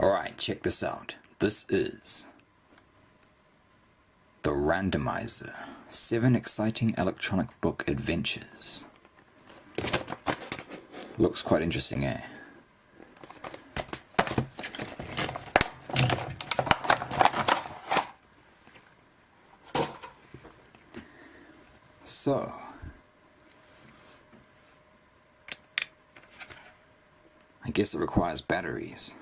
Alright, check this out. This is the Randomizer 7 Exciting Electronic Book Adventures. Looks quite interesting, eh? So, I guess it requires batteries.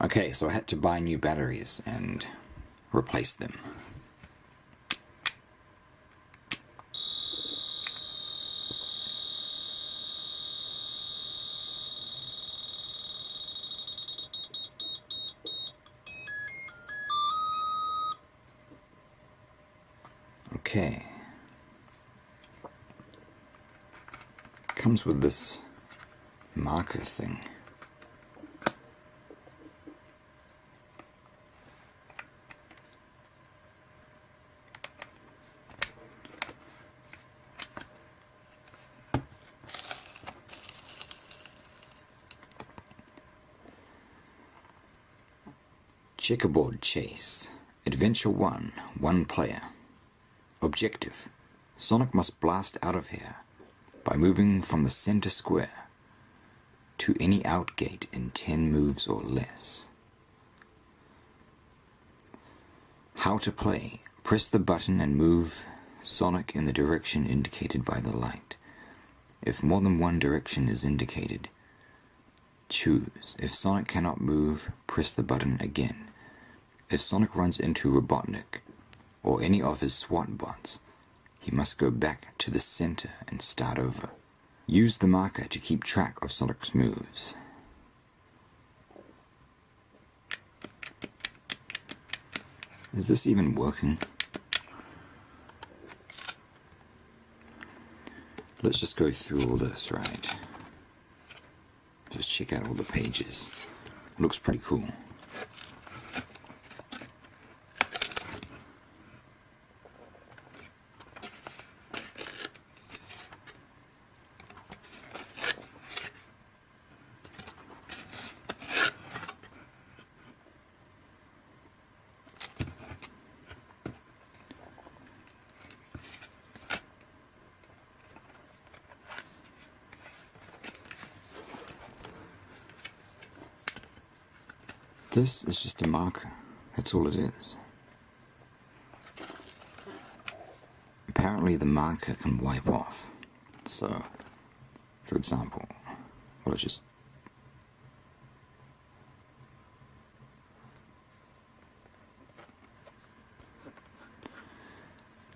Okay, so I had to buy new batteries and replace them. Okay. Comes with this marker thing. Checkerboard Chase. Adventure 1. 1 player. Objective. Sonic must blast out of here by moving from the center square to any out gate in 10 moves or less. How to play. Press the button and move Sonic in the direction indicated by the light. If more than one direction is indicated, choose. If Sonic cannot move, press the button again. If Sonic runs into Robotnik or any of his SWAT bots, he must go back to the center and start over. Use the marker to keep track of Sonic's moves. Is this even working? Let's just go through all this, right? Just check out all the pages. It looks pretty cool. This is just a marker. That's all it is. Apparently the marker can wipe off. So, for example, well, it's just...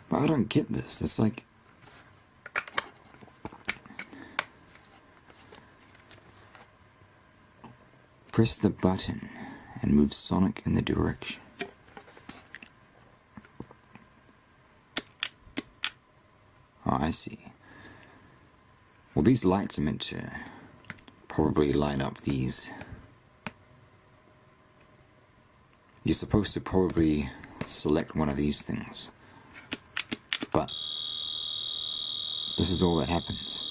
But I don't get this. It's like... Press the button and move Sonic in the direction. Oh, I see. Well, these lights are meant to probably light up these. You're supposed to probably select one of these things. But this is all that happens.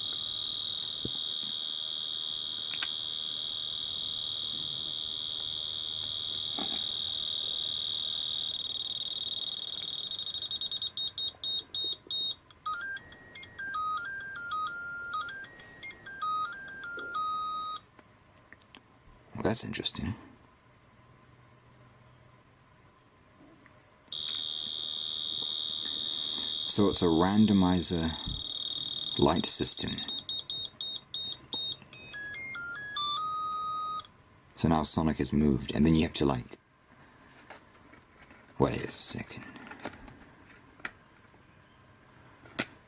Well, that's interesting. So it's a randomizer light system. So now Sonic has moved, and then you have to like... Wait a second.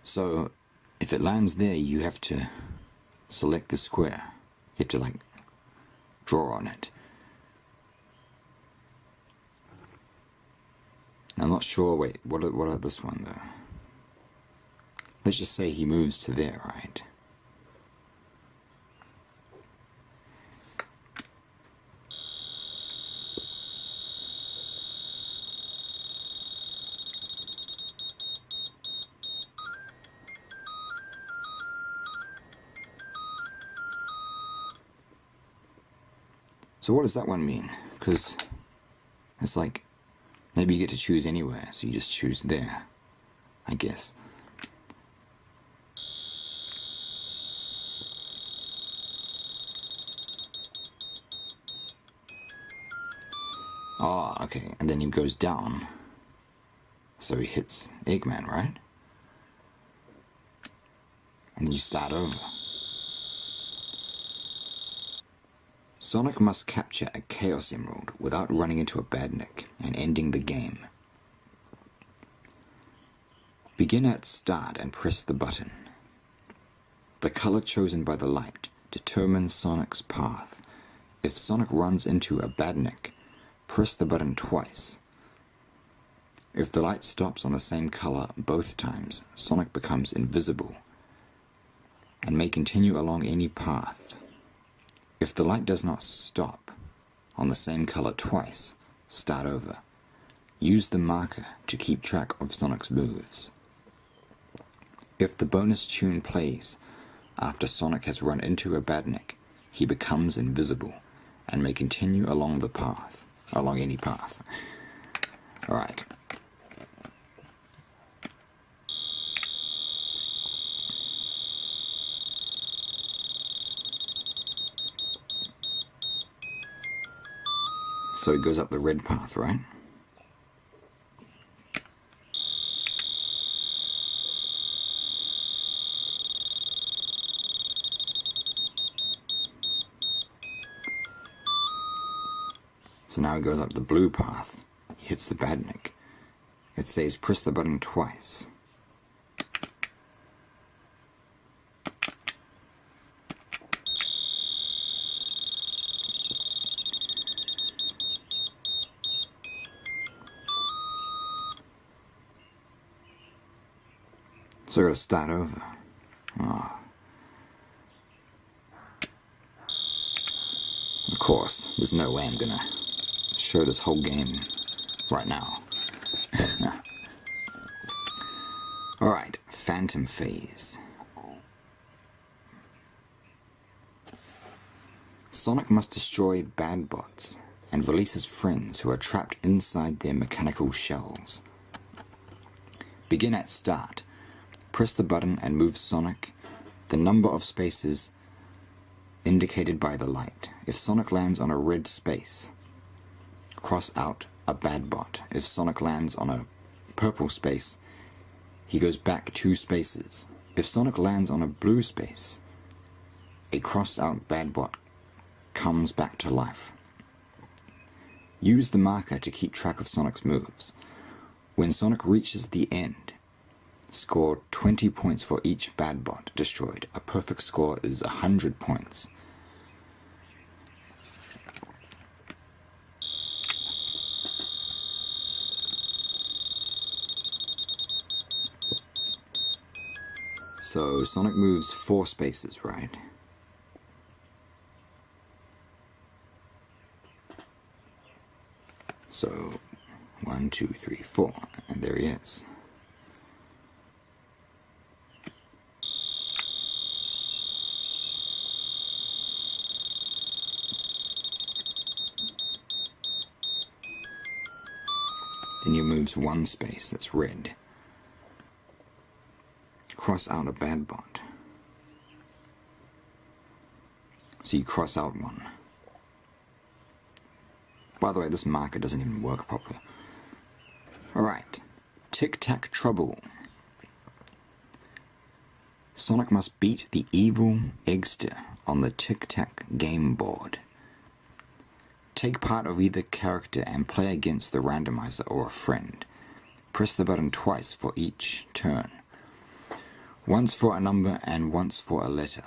So if it lands there, you have to select the square. You have to like draw on it. I'm not sure, wait, what about this one though? Let's just say he moves to there, right? So what does that one mean? Because it's like, maybe you get to choose anywhere, so you just choose there, I guess. Oh, okay, and then he goes down, so he hits Eggman, right? And then you start over. Sonic must capture a Chaos Emerald without running into a badnik and ending the game. Begin at start and press the button. The color chosen by the light determines Sonic's path. If Sonic runs into a badnik, press the button twice. If the light stops on the same color both times, Sonic becomes invisible and may continue along any path. If the light does not stop on the same color twice, start over. Use the marker to keep track of Sonic's moves. If the bonus tune plays after Sonic has run into a badnik, he becomes invisible and may continue along the path. Along any path. Alright. So he goes up the red path, right? So now he goes up the blue path, he hits the badnik. It says press the button twice. So I gotta start over. Oh. Of course, there's no way I'm gonna show this whole game right now. Alright, Phantom Phase. Sonic must destroy bad bots and release his friends who are trapped inside their mechanical shells. Begin at start. Press the button and move Sonic the number of spaces indicated by the light. If Sonic lands on a red space, cross out a bad bot. If Sonic lands on a purple space, he goes back 2 spaces. If Sonic lands on a blue space, a crossed out bad bot comes back to life. Use the marker to keep track of Sonic's moves. When Sonic reaches the end, score 20 points for each bad bot destroyed. A perfect score is 100 points. So Sonic moves 4 spaces, right? So 1, 2, 3, 4, and there he is. Then he moves 1 space, that's red. Cross out a bad bot. So you cross out 1. By the way, this marker doesn't even work properly. Alright. Tic-Tac Trouble. Sonic must beat the evil Eggster on the Tic-Tac game board. Take part of either character and play against the randomizer or a friend. Press the button twice for each turn. Once for a number and once for a letter.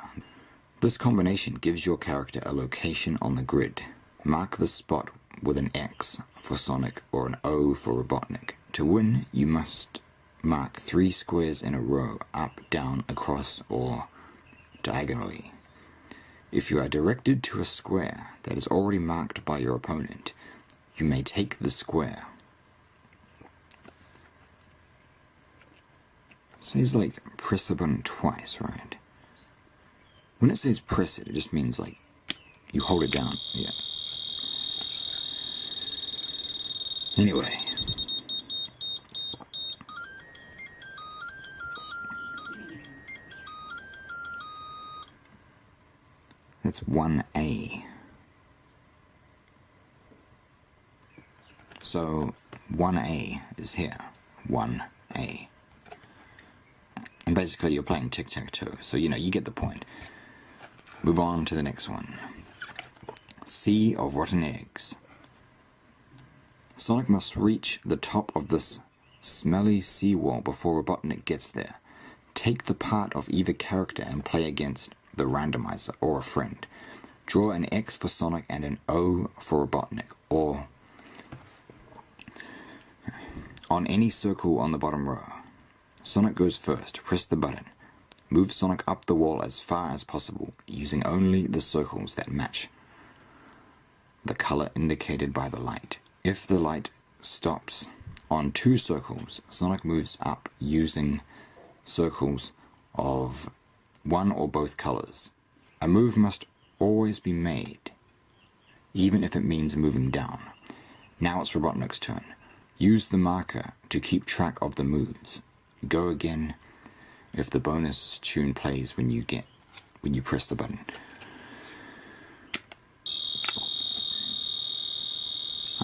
This combination gives your character a location on the grid. Mark the spot with an X for Sonic or an O for Robotnik. To win, you must mark 3 squares in a row, up, down, across, or diagonally. If you are directed to a square that is already marked by your opponent, you may take the square. It says like press the button twice, right? When it says press it, it just means like you hold it down, yeah. Anyway. That's 1A. So 1A is here. 1A. And basically you're playing tic-tac-toe, so you know, you get the point. Move on to the next one. Sea of Rotten Eggs. Sonic must reach the top of this smelly seawall before Robotnik gets there. Take the part of either character and play against the randomizer or a friend. Draw an X for Sonic and an O for Robotnik, or on any circle on the bottom row. Sonic goes first. Press the button. Move Sonic up the wall as far as possible, using only the circles that match the color indicated by the light. If the light stops on 2 circles, Sonic moves up using circles of one or both colors. A move must always be made, even if it means moving down. Now it's Robotnik's turn. Use the marker to keep track of the moves. Go again if the bonus tune plays when you press the button.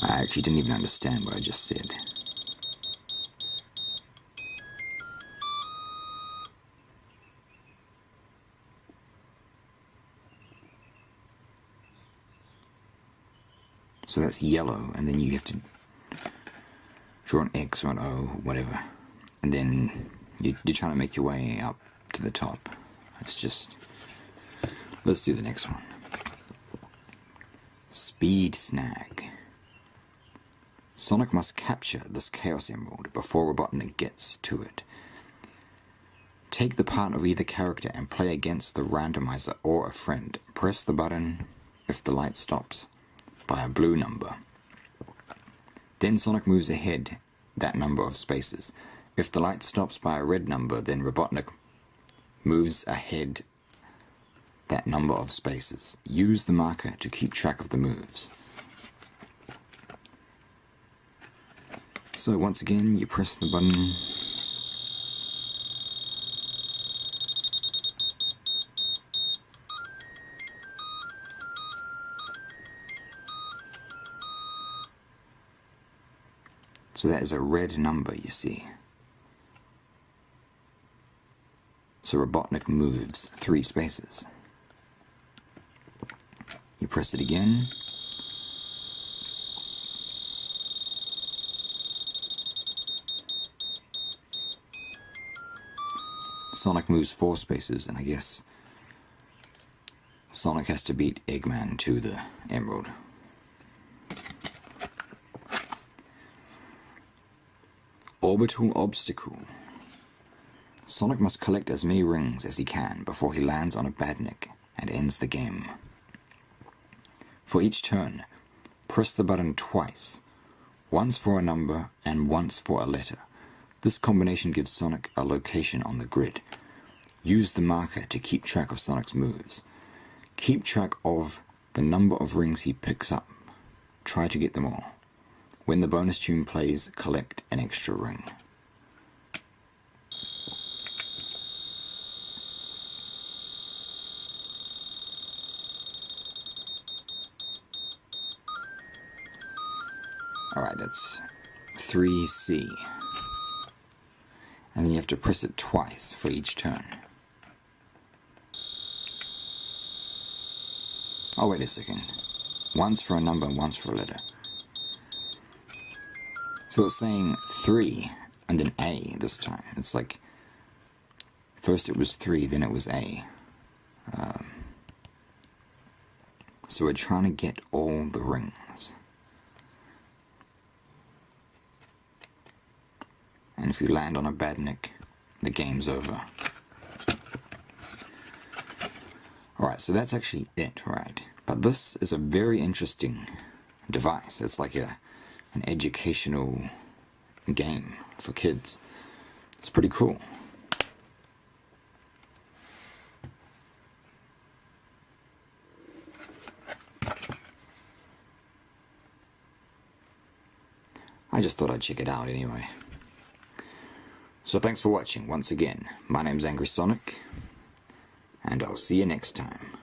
I actually didn't even understand what I just said. So that's yellow, and then you have to draw an X or an O, whatever. And then you're trying to make your way up to the top. It's just... Let's do the next one. Speed snag. Sonic must capture this Chaos Emerald before Robotnik gets to it. Take the part of either character and play against the randomizer or a friend. Press the button if the light stops by a blue number. Then Sonic moves ahead that number of spaces. If the light stops by a red number, then Robotnik moves ahead that number of spaces. Use the marker to keep track of the moves. So once again, you press the button. So that is a red number, you see. So Robotnik moves 3 spaces. You press it again. Sonic moves 4 spaces, and I guess Sonic has to beat Eggman to the Emerald. Orbital obstacle. Sonic must collect as many rings as he can before he lands on a badnik and ends the game. For each turn, press the button twice, once for a number and once for a letter. This combination gives Sonic a location on the grid. Use the marker to keep track of Sonic's moves. Keep track of the number of rings he picks up. Try to get them all. When the bonus tune plays, collect an extra ring. Alright, that's 3C. And then you have to press it twice for each turn. Oh, wait a second. Once for a number and once for a letter. So it's saying 3 and then A this time. It's like, first it was 3, then it was A. So we're trying to get all the rings. And if you land on a badnik, the game's over. Alright, so that's actually it, right? But this is a very interesting device. It's like an educational game for kids. It's pretty cool. I just thought I'd check it out anyway. So thanks for watching once again. My name's Angry Sonic, and I'll see you next time.